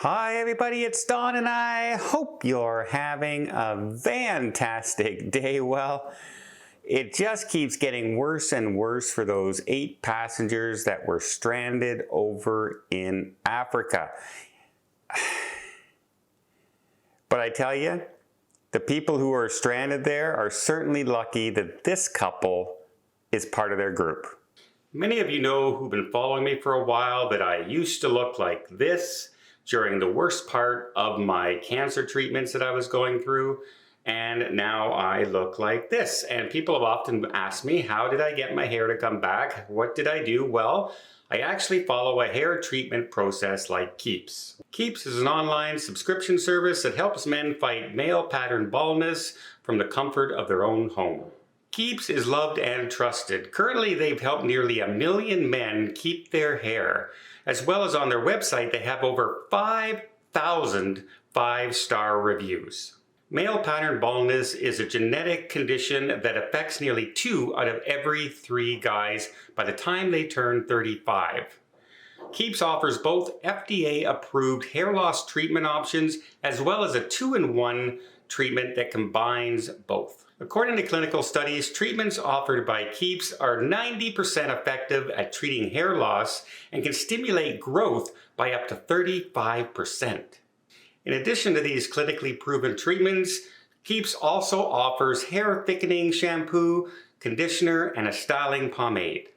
Hi everybody, it's Don and I hope you're having a fantastic day. Well, it just keeps getting worse and worse for those 8 passengers that were stranded over in Africa. But I tell you, the people who are stranded there are certainly lucky that this couple is part of their group. Many of you know who've been following me for a while that I used to look like this during the worst part of my cancer treatments that I was going through, and now I look like this. And people have often asked me, how did I get my hair to come back? What did I do? Well, I actually follow a hair treatment process like Keeps. Keeps is an online subscription service that helps men fight male pattern baldness from the comfort of their own home. Keeps is loved and trusted. Currently, they've helped nearly 1 million men keep their hair. As well as on their website, they have over 5,000 5-star reviews. Male pattern baldness is a genetic condition that affects nearly 2 out of every 3 guys by the time they turn 35. Keeps offers both FDA-approved hair loss treatment options as well as a 2-in-1 treatment that combines both. According to clinical studies, treatments offered by Keeps are 90% effective at treating hair loss and can stimulate growth by up to 35%. In addition to these clinically proven treatments, Keeps also offers hair thickening shampoo, conditioner, and a styling pomade.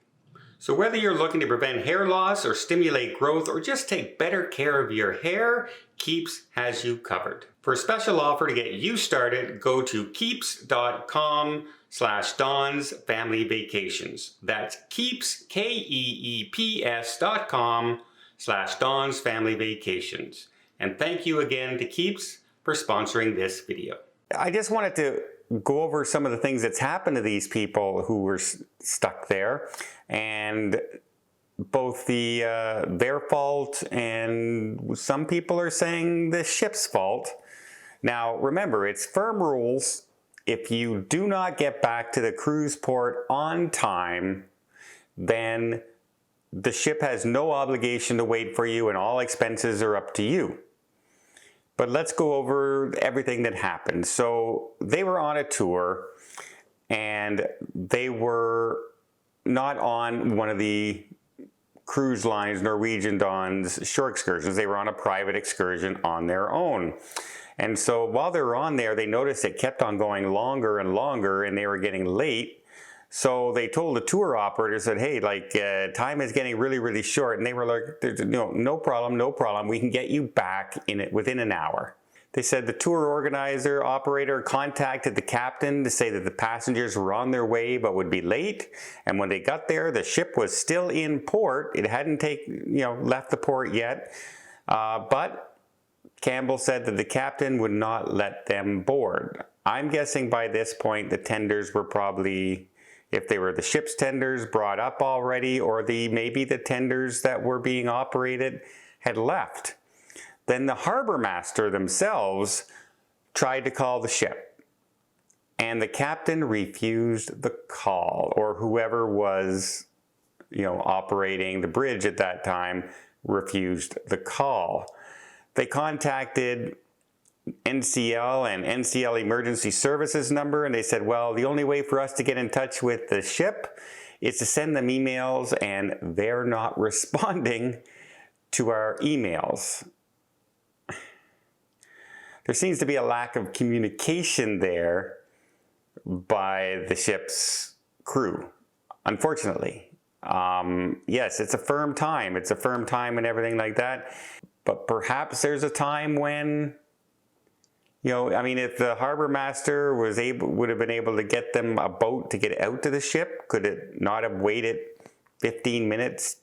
So whether you're looking to prevent hair loss or stimulate growth or just take better care of your hair, Keeps has you covered. For a special offer to get you started, go to keeps.com/DonsFamilyVacations. That's Keeps, KEEPS.com/DonsFamilyVacations. And thank you again to Keeps for sponsoring this video. I just wanted to go over some of the things that's happened to these people who were stuck there, and both their fault and some people are saying the ship's fault. Now remember, it's firm rules. If you do not get back to the cruise port on time, then the ship has no obligation to wait for you and all expenses are up to you. But let's go over everything that happened. So they were on a tour and they were not on one of the cruise lines, Norwegian Dawn's shore excursions. They were on a private excursion on their own. And so while they were on there, they noticed it kept on going longer and longer and they were getting late. So they told the tour operator, said, hey, time is getting really, really short. And they were like, no problem. We can get you back within an hour. They said the tour organizer operator contacted the captain to say that the passengers were on their way but would be late. And when they got there, the ship was still in port. It hadn't left the port yet. But Campbell said that the captain would not let them board. I'm guessing by this point the tenders were probably, if they were the ship's tenders, brought up already, or maybe the tenders that were being operated had left. Then the harbor master themselves tried to call the ship, and the captain refused the call, or whoever was, operating the bridge at that time refused the call. They contacted NCL and NCL emergency services number, and they said, well, the only way for us to get in touch with the ship is to send them emails, and they're not responding to our emails. There seems to be a lack of communication there by the ship's crew, unfortunately. Yes, it's a firm time. It's a firm time and everything like that. But perhaps there's a time when, if the harbor master would have been able to get them a boat to get out to the ship, could it not have waited 15 minutes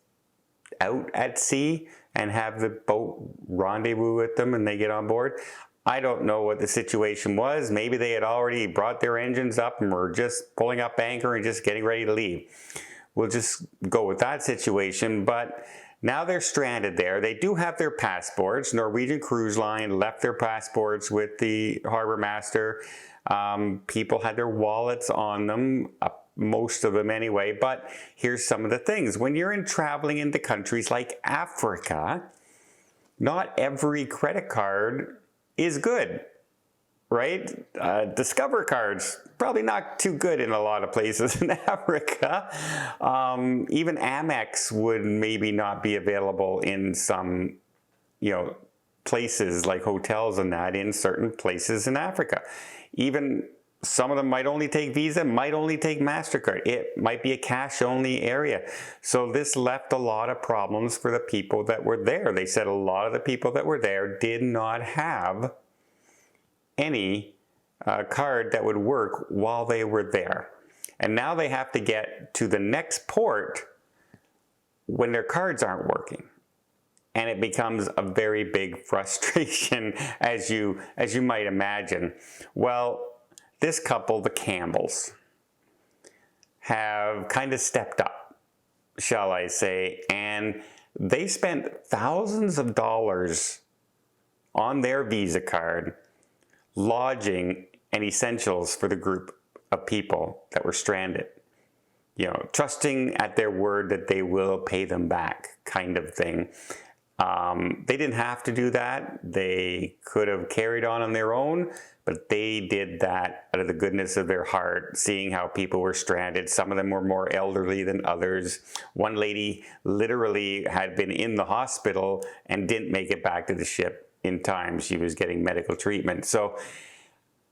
out at sea and have the boat rendezvous with them and they get on board? I don't know what the situation was. Maybe they had already brought their engines up and were just pulling up anchor and just getting ready to leave. We'll just go with that situation. But now they're stranded there. They do have their passports. Norwegian Cruise Line left their passports with the harbor master. People had their wallets on them, most of them anyway. But here's some of the things. When you're traveling into countries like Africa, not every credit card is good, right? Discover cards, probably not too good in a lot of places in Africa. Even Amex would maybe not be available in some, places like hotels and that in certain places in Africa. Even some of them might only take Visa, might only take MasterCard. It might be a cash-only area. So this left a lot of problems for the people that were there. They said a lot of the people that were there did not have any card that would work while they were there. And now they have to get to the next port when their cards aren't working. And it becomes a very big frustration, as you might imagine. Well, this couple, the Campbells, have kind of stepped up, shall I say, and they spent thousands of dollars on their Visa card, lodging and essentials for the group of people that were stranded. Trusting at their word that they will pay them back, kind of thing. They didn't have to do that. They could have carried on their own, but they did that out of the goodness of their heart, seeing how people were stranded. Some of them were more elderly than others. One lady literally had been in the hospital and didn't make it back to the ship in time. She was getting medical treatment. So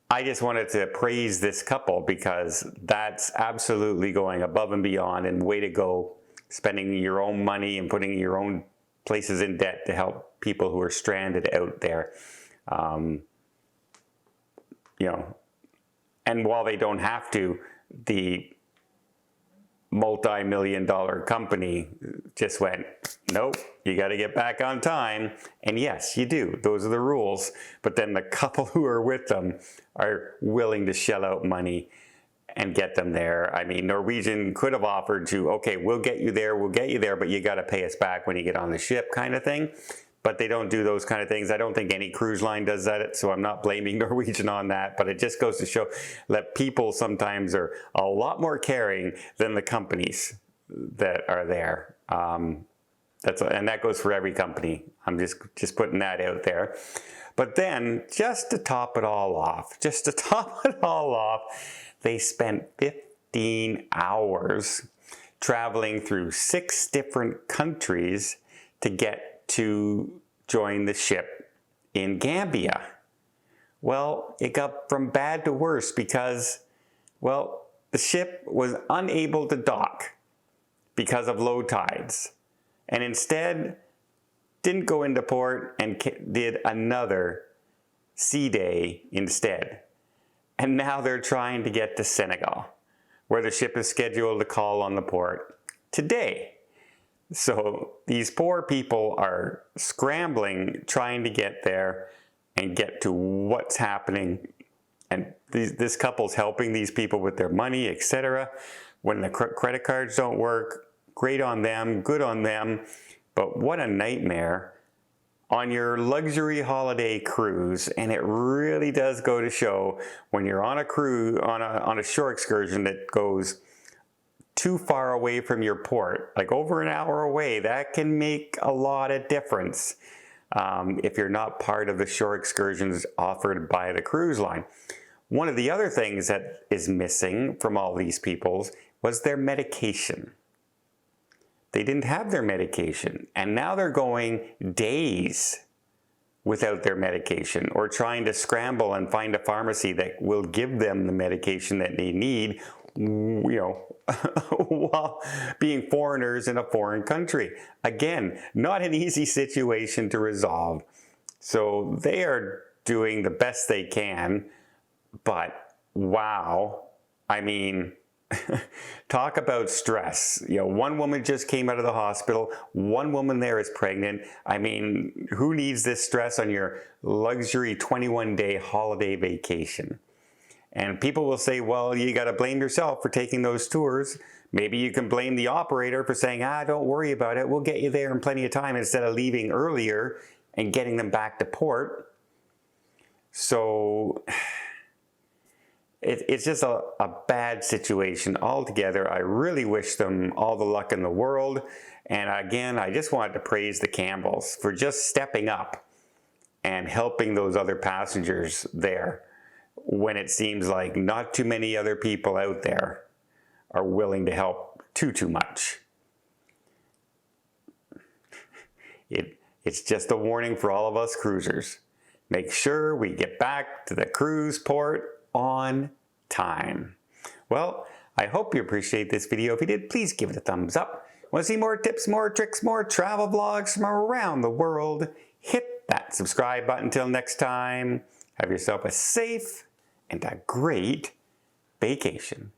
I just wanted to praise this couple, because that's absolutely going above and beyond, and way to go, spending your own money and putting your own places in debt to help people who are stranded out there. And while they don't have to, the multi-million-dollar company just went, nope, you got to get back on time. And yes, you do. Those are the rules. But then the couple who are with them are willing to shell out money and get them there. I mean, Norwegian could have offered to, okay, we'll get you there, but you got to pay us back when you get on the ship, kind of thing. But they don't do those kind of things. I don't think any cruise line does that, so I'm not blaming Norwegian on that. But it just goes to show that people sometimes are a lot more caring than the companies that are there. And that goes for every company. I'm just putting that out there. But then, just to top it all off, they spent 15 hours traveling through 6 different countries to get to join the ship in Gambia. Well, it got from bad to worse because, well, the ship was unable to dock because of low tides, and instead didn't go into port and did another sea day instead. And now they're trying to get to Senegal, where the ship is scheduled to call on the port today. So these poor people are scrambling, trying to get there and get to what's happening. And this couple's helping these people with their money, etc. When the credit cards don't work, great on them, good on them. But what a nightmare on your luxury holiday cruise. And it really does go to show, when you're on a cruise, on a shore excursion that goes too far away from your port, like over an hour away, that can make a lot of difference if you're not part of the shore excursions offered by the cruise line. One of the other things that is missing from all these people was their medication. They didn't have their medication, and now they're going days without their medication, or trying to scramble and find a pharmacy that will give them the medication that they need, while being foreigners in a foreign country. Again, not an easy situation to resolve. So they are doing the best they can, but wow, I mean, talk about stress. One woman just came out of the hospital. One woman there is pregnant. I mean, who needs this stress on your luxury 21-day holiday vacation? And people will say, well, you got to blame yourself for taking those tours. Maybe you can blame the operator for saying, don't worry about it. We'll get you there in plenty of time, instead of leaving earlier and getting them back to port. So it's just a bad situation altogether. I really wish them all the luck in the world. And again, I just wanted to praise the Campbells for just stepping up and helping those other passengers there when it seems like not too many other people out there are willing to help too much. It's just a warning for all of us cruisers. Make sure we get back to the cruise port on time. Well, I hope you appreciate this video. If you did, please give it a thumbs up. Want to see more tips, more tricks, more travel vlogs from around the world? Hit that subscribe button. Until next time, have yourself a safe and a great vacation.